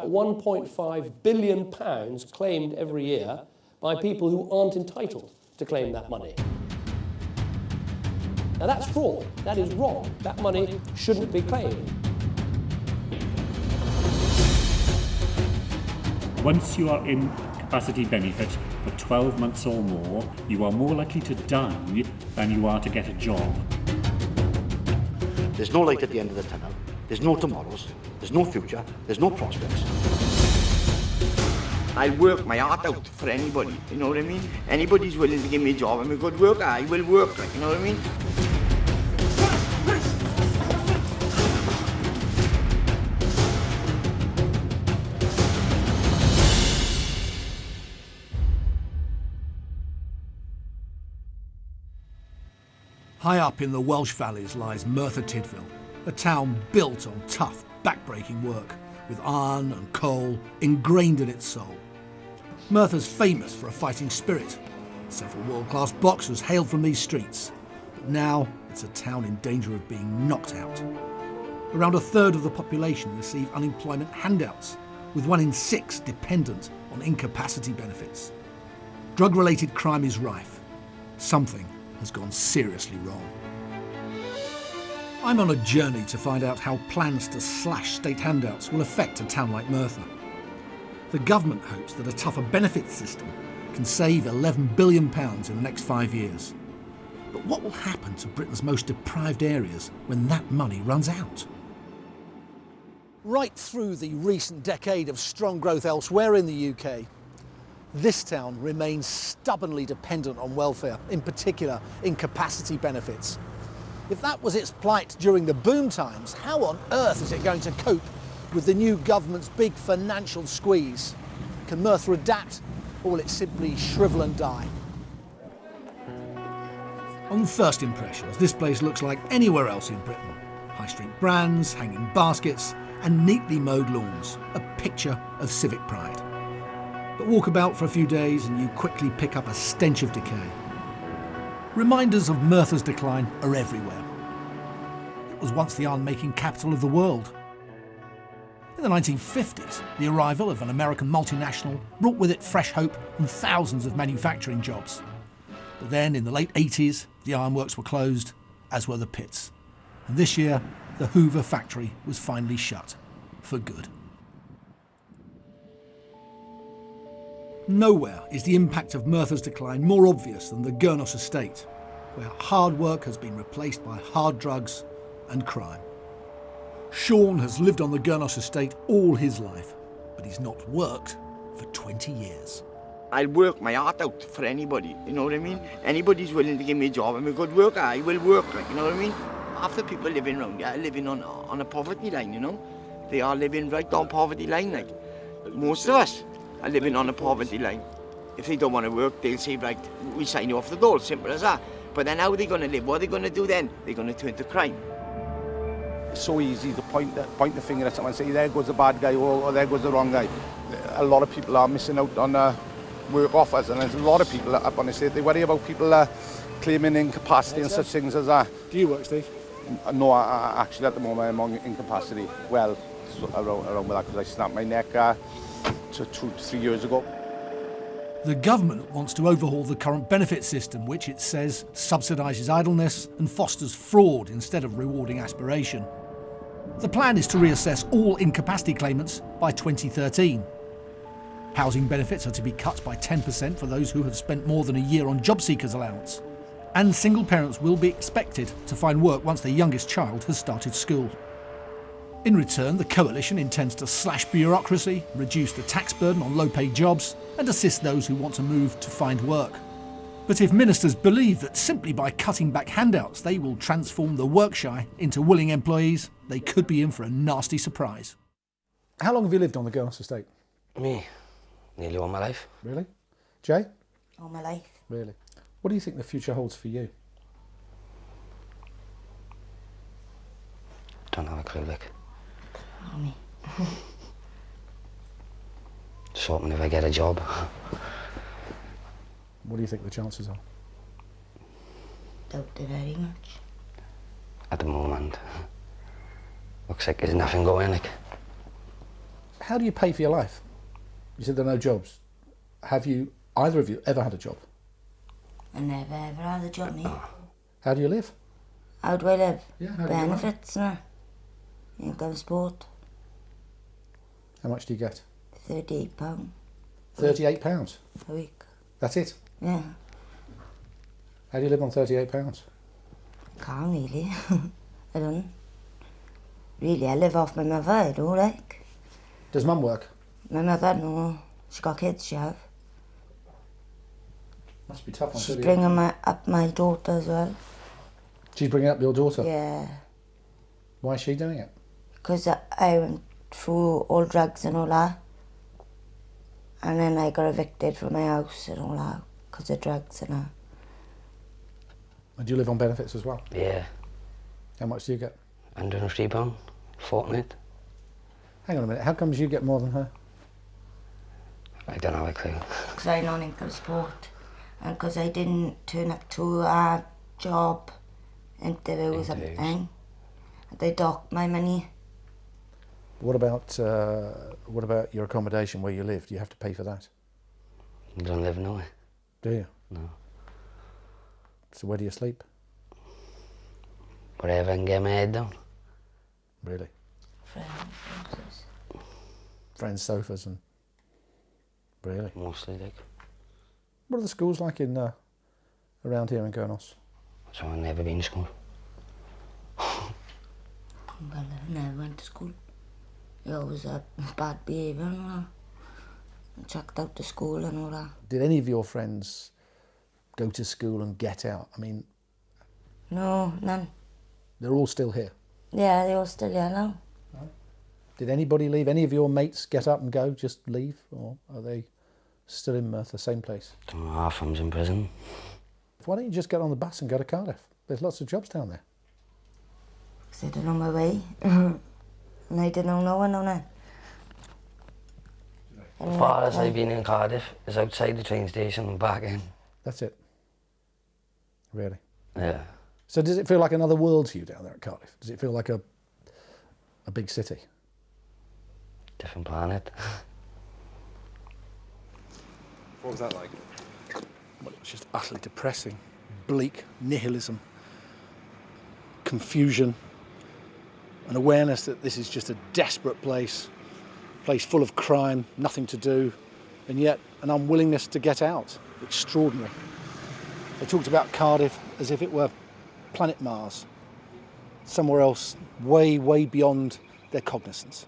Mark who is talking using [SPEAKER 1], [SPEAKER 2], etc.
[SPEAKER 1] £1.5 billion claimed every year by people who aren't entitled to claim that money. Now that's fraud, that is wrong, that money shouldn't be claimed.
[SPEAKER 2] Once you are in capacity benefit for 12 months or more, you are more likely to die than you are to get a job.
[SPEAKER 3] There's no light at the end of the tunnel, there's no tomorrows, there's no future, there's no prospects.
[SPEAKER 4] I work my heart out for anybody, you know what I mean? Anybody's willing to give me a job, I'm a good worker, I will work, like, you know what I mean?
[SPEAKER 5] High up in the Welsh valleys lies Merthyr-Tydfil, a town built on tough, back-breaking work, with iron and coal ingrained in its soul. Merthyr's famous for a fighting spirit. Several world-class boxers hailed from these streets. But now it's a town in danger of being knocked out. Around a third of the population receive unemployment handouts, with 1 in 6 dependent on incapacity benefits. Drug-related crime is rife. Something has gone seriously wrong. I'm on a journey to find out how plans to slash state handouts will affect a town like Merthyr. The government hopes that a tougher benefits system can save £11 billion in the next 5 years. But what will happen to Britain's most deprived areas when that money runs out? Right through the recent decade of strong growth elsewhere in the UK, this town remains stubbornly dependent on welfare, in particular incapacity benefits. If that was its plight during the boom times, how on earth is it going to cope with the new government's big financial squeeze? Can Merthyr adapt, or will it simply shrivel and die? On first impressions, this place looks like anywhere else in Britain. High street brands, hanging baskets, and neatly mowed lawns, a picture of civic pride. But walk about for a few days and you quickly pick up a stench of decay. Reminders of Merthyr's decline are everywhere. It was once the iron-making capital of the world. In the 1950s, the arrival of an American multinational brought with it fresh hope and thousands of manufacturing jobs. But then, in the late 80s, the ironworks were closed, as were the pits. And this year, the Hoover factory was finally shut, for good. Nowhere is the impact of Merthyr's decline more obvious than the Gurnos estate, where hard work has been replaced by hard drugs and crime. Sean has lived on the Gurnos estate all his life, but he's not worked for 20 years.
[SPEAKER 4] I'll work my heart out for anybody, you know what I mean? Anybody's willing to give me a job, I'm a good worker, I will work, like, you know what I mean? Half the people living around here are living on a poverty line, you know? They are living right on poverty line, like. Most of us are living on a poverty line. If they don't want to work, they'll say, right, we sign you off the door, simple as that. But then how are they going to live? What are they going to do then? They're going to turn to crime.
[SPEAKER 6] It's so easy to point the finger at someone and say, there goes the bad guy, or there goes the wrong guy. A lot of people are missing out on work offers, and there's a lot of people up on the estate. They worry about people claiming incapacity and such things as that.
[SPEAKER 5] Do you work, Steve?
[SPEAKER 6] No, actually at the moment I'm on incapacity. Well, around with that, because I snapped my neck 2 to 3 years ago.
[SPEAKER 5] The government wants to overhaul the current benefit system, which it says subsidises idleness and fosters fraud instead of rewarding aspiration. The plan is to reassess all incapacity claimants by 2013. Housing benefits are to be cut by 10% for those who have spent more than a year on job seekers allowance. And single parents will be expected to find work once their youngest child has started school. In return, the coalition intends to slash bureaucracy, reduce the tax burden on low-paid jobs, and assist those who want to move to find work. But if ministers believe that simply by cutting back handouts they will transform the work-shy into willing employees, they could be in for a nasty surprise. How long have you lived on the Gurnos estate?
[SPEAKER 7] Me? Nearly all my life.
[SPEAKER 5] Really? Jay?
[SPEAKER 8] All my life.
[SPEAKER 5] Really? What do you think the future holds for you?
[SPEAKER 7] Don't have a clue, like.
[SPEAKER 8] Army.
[SPEAKER 7] Just hoping if I get a job.
[SPEAKER 5] What do you think the chances are?
[SPEAKER 8] Doubt it very much.
[SPEAKER 7] At the moment, looks like there's nothing going, like.
[SPEAKER 5] How do you pay for your life? You said there are no jobs. Have you, either of you, ever had a job?
[SPEAKER 8] I never ever had a job, mate.
[SPEAKER 5] How do you live?
[SPEAKER 8] How do I live?
[SPEAKER 5] Yeah, how do you live?
[SPEAKER 8] Benefits, no. Income support.
[SPEAKER 5] How much do you get?
[SPEAKER 8] £38
[SPEAKER 5] £38.
[SPEAKER 8] a week.
[SPEAKER 5] That's it?
[SPEAKER 8] Yeah.
[SPEAKER 5] How do you live on £38?
[SPEAKER 8] Can't really. I don't. Really, I live off my mother, I do, like.
[SPEAKER 5] Does mum work?
[SPEAKER 8] My mother, no. She got kids, she have.
[SPEAKER 5] Must be tough on
[SPEAKER 8] She's
[SPEAKER 5] 38.
[SPEAKER 8] bringing up my daughter as well.
[SPEAKER 5] She's bringing up your daughter?
[SPEAKER 8] Yeah.
[SPEAKER 5] Why is she doing it?
[SPEAKER 8] Because I went through all drugs and all that. And then I got evicted from my house and all that because of drugs and that.
[SPEAKER 5] And do you live on benefits as well?
[SPEAKER 7] Yeah.
[SPEAKER 5] How much do you get?
[SPEAKER 7] £103 fortnight.
[SPEAKER 5] Hang on a minute, how comes you get more than her?
[SPEAKER 7] I don't have a clue.
[SPEAKER 8] Because I'm on income support and because I didn't turn up to a job interview or something. They docked my money.
[SPEAKER 5] What about your accommodation where you live? Do you have to pay for that?
[SPEAKER 7] I don't live nowhere.
[SPEAKER 5] Do you?
[SPEAKER 7] No.
[SPEAKER 5] So where do you sleep?
[SPEAKER 7] Wherever I can get my head down.
[SPEAKER 5] Really?
[SPEAKER 8] Friends.
[SPEAKER 5] Friends' sofas and... Really?
[SPEAKER 7] Mostly, like.
[SPEAKER 5] What are the schools like in around here in Gurnos?
[SPEAKER 7] So I've never been to school.
[SPEAKER 8] Well, I never went to school. I always had bad behaviour and all that. And chucked out to school and all that.
[SPEAKER 5] Did any of your friends go to school and get out? I mean...
[SPEAKER 8] No, none.
[SPEAKER 5] They're all still here?
[SPEAKER 8] Yeah, they're all still here now.
[SPEAKER 5] Did anybody leave? Any of your mates get up and go, just leave? Or are they still in Merthyr, same place?
[SPEAKER 7] Half of them's in prison.
[SPEAKER 5] Why don't you just get on the bus and go to Cardiff? There's lots of jobs down there.
[SPEAKER 8] Because I didn't know my way. And I didn't know no one on it.
[SPEAKER 7] The farthest I've been in Cardiff is outside the train station and back in.
[SPEAKER 5] That's it? Really?
[SPEAKER 7] Yeah.
[SPEAKER 5] So does it feel like another world to you down there at Cardiff? Does it feel like a big city?
[SPEAKER 7] Different planet.
[SPEAKER 6] What was that like?
[SPEAKER 5] Well, it was just utterly depressing. Bleak, nihilism, confusion, an awareness that this is just a desperate place full of crime, nothing to do, and yet an unwillingness to get out. Extraordinary. They talked about Cardiff as if it were planet Mars, somewhere else way, way beyond their cognizance.